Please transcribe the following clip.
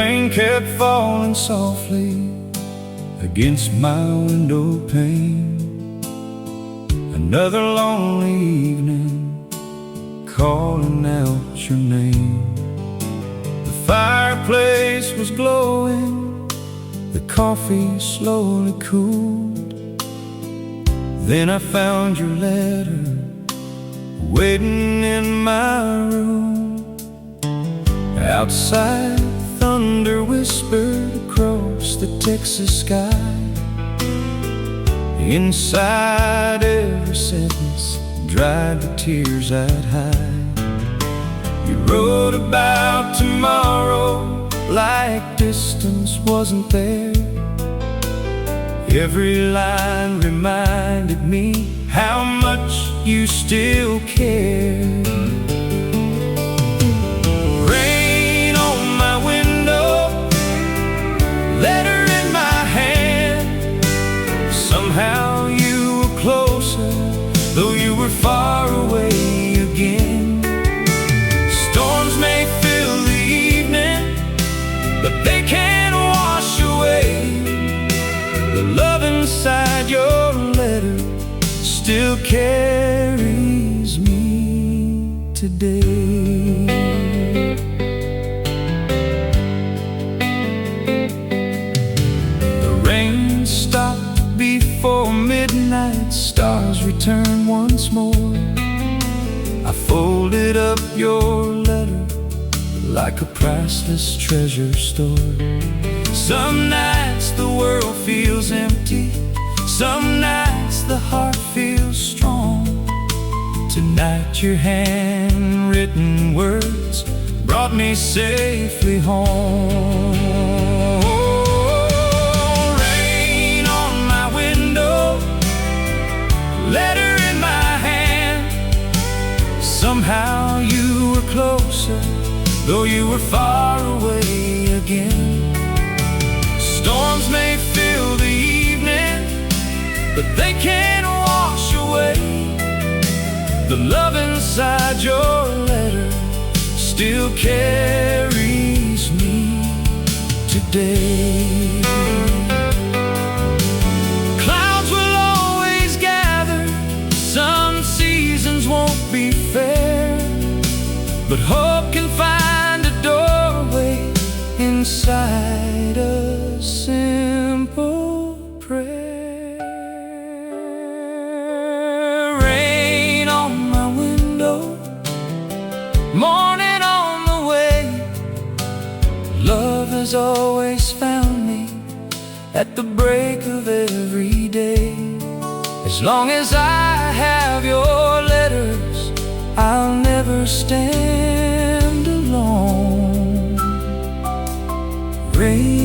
rain kept falling softly against my window pane. Another lonely evening, calling out your name. The fireplace was glowing, the coffee slowly cooled. Then I found your letter waiting in my room. Outside, thunder whispered across the Texas sky. Inside, every sentence dried the tears I'd hide. You wrote about tomorrow like distance wasn't there. Every line reminded me how much you still care. Rain on my window, letter in my hand. Somehow you were closer, though you were far away again. Storms may fill the evening, but they can't wash away the love inside your letter. Still carries me today. The rain stopped before midnight, stars returned once more. I folded up your letter like a priceless treasure store. Some nights the world feels empty, some nights the heart feels strong. Tonight your handwritten words brought me safely home. Rain on my window, letter in my hand. Somehow you were closer, though you were far away again. Storms may fill the evening, but they can't wash away the love inside your letter. Still carries me today. Clouds will always gather, some seasons won't be fair, but hope can find a doorway inside a simple prayer. Rain on my window, morning on the way. Love has always found me at the break of every day. As long as I have your letters, I'll never stand alone. Rain